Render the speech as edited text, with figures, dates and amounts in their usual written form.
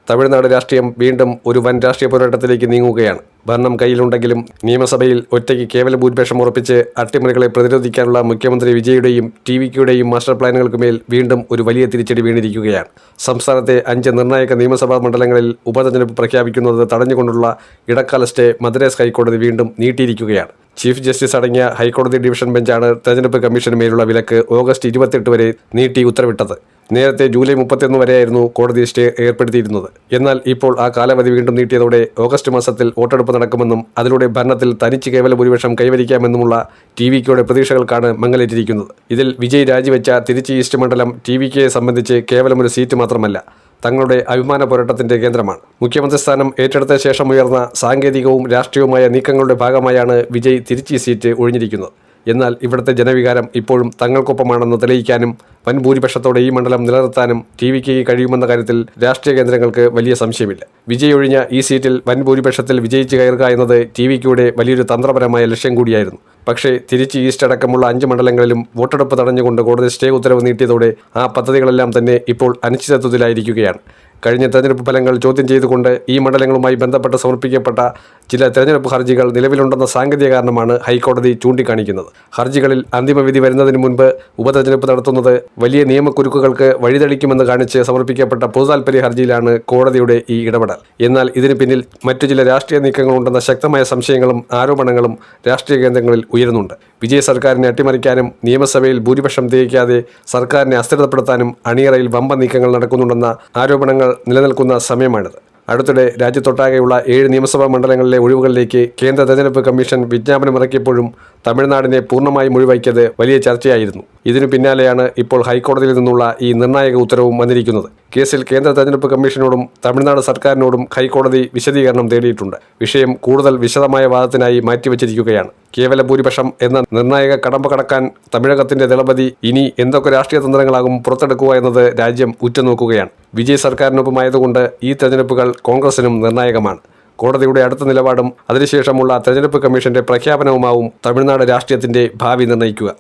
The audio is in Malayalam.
തമിഴ്നാട് രാഷ്ട്രീയം വീണ്ടും ഒരു വൻ രാഷ്ട്രീയ പോരാട്ടത്തിലേക്ക് നീങ്ങുകയാണ്. ഭരണം കയ്യിലുണ്ടെങ്കിലും നിയമസഭയിൽ ഒറ്റയ്ക്ക് കേവല ഭൂരിപക്ഷം ഉറപ്പിച്ച് അട്ടിമറികളെ പ്രതിരോധിക്കാനുള്ള മുഖ്യമന്ത്രി വിജയുടെയും ടിവിക്കയുടെയും മാസ്റ്റർ പ്ലാനുകൾക്കുമേൽ വീണ്ടും ഒരു വലിയ തിരിച്ചടി വീണിരിക്കുകയാണ്. സംസ്ഥാനത്തെ 5 നിർണായക നിയമസഭാ മണ്ഡലങ്ങളിൽ ഉപതെരഞ്ഞെടുപ്പ് പ്രഖ്യാപിക്കുന്നത് തടഞ്ഞുകൊണ്ടുള്ള ഇടക്കാല സ്റ്റേ മദ്രാസ് ഹൈക്കോടതി വീണ്ടും നീട്ടിയിരിക്കുകയാണ്. ചീഫ് ജസ്റ്റിസ് അടങ്ങിയ ഹൈക്കോടതി ഡിവിഷൻ ബെഞ്ചാണ് തെരഞ്ഞെടുപ്പ് കമ്മീഷന് മേലുള്ള വിലക്ക് ഓഗസ്റ്റ് 28 വരെ നീട്ടി ഉത്തരവിട്ടത്. നേരത്തെ ജൂലൈ 31 വരെയായിരുന്നു കോടതി സ്റ്റേ ഏർപ്പെടുത്തിയിരുന്നത്. എന്നാൽ ഇപ്പോൾ ആ കാലാവധി വീണ്ടും നീട്ടിയതോടെ ഓഗസ്റ്റ് മാസത്തിൽ വോട്ടെടുപ്പ് നടക്കുമെന്നും അതിലൂടെ ഭരണത്തിൽ തനിച്ച് കേവല ഭൂരിപക്ഷം കൈവരിക്കാമെന്നുമുള്ള ടിവിക്കയുടെ പ്രതീക്ഷകൾക്കാണ് മങ്ങലേറ്റിരിക്കുന്നത്. ഇതിൽ വിജയ് രാജിവെച്ച തിരുച്ചി ഈസ്റ്റ് മണ്ഡലം ടിവിക്കയെ സംബന്ധിച്ച് കേവലം ഒരു സീറ്റ് മാത്രമല്ല, തങ്ങളുടെ അഭിമാന പോരാട്ടത്തിന്റെ കേന്ദ്രമാണ്. മുഖ്യമന്ത്രി സ്ഥാനം ഏറ്റെടുത്ത ശേഷം ഉയർന്ന സാങ്കേതികവും രാഷ്ട്രീയവുമായ നീക്കങ്ങളുടെ ഭാഗമായാണ് വിജയ് തിരുച്ചി സീറ്റ് ഒഴിഞ്ഞിരിക്കുന്നത്. എന്നാൽ ഇവിടുത്തെ ജനവികാരം ഇപ്പോഴും തങ്ങൾക്കൊപ്പമാണെന്ന് തെളിയിക്കാനും വൻ ഭൂരിപക്ഷത്തോടെ ഈ മണ്ഡലം നിലനിർത്താനും ടിവിക്ക് കഴിയുമെന്ന കാര്യത്തിൽ രാഷ്ട്രീയ കേന്ദ്രങ്ങൾക്ക് വലിയ സംശയമില്ല. വിജയ് ഒഴിഞ്ഞ ഈ സീറ്റിൽ വൻ ഭൂരിപക്ഷത്തിൽ വിജയിച്ച് കയറുക എന്നത് ടിവിക്കയുടെ വലിയൊരു തന്ത്രപരമായ ലക്ഷ്യം കൂടിയായിരുന്നു. പക്ഷേ തിരുച്ചി ഈസ്റ്റ് അടക്കമുള്ള 5 മണ്ഡലങ്ങളിലും വോട്ടെടുപ്പ് തടഞ്ഞുകൊണ്ട് കോടതി സ്റ്റേ ഉത്തരവ് നീട്ടിയതോടെ ആ പദ്ധതികളെല്ലാം തന്നെ ഇപ്പോൾ അനിശ്ചിതത്വത്തിലായിരിക്കുകയാണ്. കഴിഞ്ഞ തെരഞ്ഞെടുപ്പ് ഫലങ്ങൾ ചോദ്യം ചെയ്തുകൊണ്ട് ഈ മണ്ഡലങ്ങളുമായി ബന്ധപ്പെട്ട് സമർപ്പിക്കപ്പെട്ട ചില തെരഞ്ഞെടുപ്പ് ഹർജികൾ നിലവിലുണ്ടെന്ന സാങ്കേതിക കാരണമാണ് ഹൈക്കോടതി ചൂണ്ടിക്കാണിക്കുന്നത്. ഹർജികളിൽ അന്തിമവിധി വരുന്നതിന് മുൻപ് ഉപതെരഞ്ഞെടുപ്പ് നടത്തുന്നത് വലിയ നിയമക്കുരുക്കുകൾക്ക് വഴിതെളിക്കുമെന്ന് കാണിച്ച് സമർപ്പിക്കപ്പെട്ട പൊതുതാൽപര്യ ഹർജിയിലാണ് കോടതിയുടെ ഈ ഇടപെടൽ. എന്നാൽ ഇതിന് പിന്നിൽ മറ്റു ചില രാഷ്ട്രീയ നീക്കങ്ങളുണ്ടെന്ന ശക്തമായ സംശയങ്ങളും ആരോപണങ്ങളും രാഷ്ട്രീയ കേന്ദ്രങ്ങളിൽ ഉയരുന്നുണ്ട്. വിജയ് സർക്കാരിനെ അട്ടിമറിക്കാനും നിയമസഭയിൽ ഭൂരിപക്ഷം തികയ്ക്കാതെ സർക്കാരിനെ അസ്ഥിരപ്പെടുത്താനും അണിയറയിൽ വമ്പൻ നീക്കങ്ങൾ നടക്കുന്നുണ്ടെന്ന ആരോപണങ്ങൾ നിലനിൽക്കുന്ന സമയമാണിത്. അടുത്തിടെ രാജ്യത്തൊട്ടാകെയുള്ള 7 നിയമസഭാ മണ്ഡലങ്ങളിലെ ഒഴിവുകളിലേക്ക് കേന്ദ്ര തെരഞ്ഞെടുപ്പ് കമ്മീഷൻ വിജ്ഞാപനമിറക്കിയപ്പോഴും തമിഴ്നാടിനെ പൂർണ്ണമായും ഒഴിവാക്കിയത് വലിയ ചർച്ചയായിരുന്നു. ഇതിനു പിന്നാലെയാണ് ഇപ്പോൾ ഹൈക്കോടതിയിൽ നിന്നുള്ള ഈ നിർണായക ഉത്തരവും വന്നിരിക്കുന്നത്. കേസിൽ കേന്ദ്ര തെരഞ്ഞെടുപ്പ് കമ്മീഷനോടും തമിഴ്നാട് സർക്കാരിനോടും ഹൈക്കോടതി വിശദീകരണം തേടിയിട്ടുണ്ട്. വിഷയം കൂടുതൽ വിശദമായ വാദത്തിനായി മാറ്റിവെച്ചിരിക്കുകയാണ്. കേവല ഭൂരിപക്ഷം എന്ന നിർണായക കടമ്പ കടക്കാൻ തമിഴകത്തിന്റെ ദളപതി ഇനി എന്തൊക്കെ രാഷ്ട്രീയ തന്ത്രങ്ങളാകും പുറത്തെടുക്കുക എന്നത് രാജ്യം ഉറ്റുനോക്കുകയാണ്. വിജയ് സർക്കാരിനൊപ്പമായതുകൊണ്ട് ഈ തെരഞ്ഞെടുപ്പുകൾ കോൺഗ്രസിനും നിർണായകമാണ്. കോടതിയുടെ അടുത്ത നിലപാടും അതിനുശേഷമുള്ള തെരഞ്ഞെടുപ്പ് കമ്മീഷന്റെ പ്രഖ്യാപനവുമാവും തമിഴ്നാട് രാഷ്ട്രീയത്തിന്റെ ഭാവി നിർണ്ണയിക്കുക.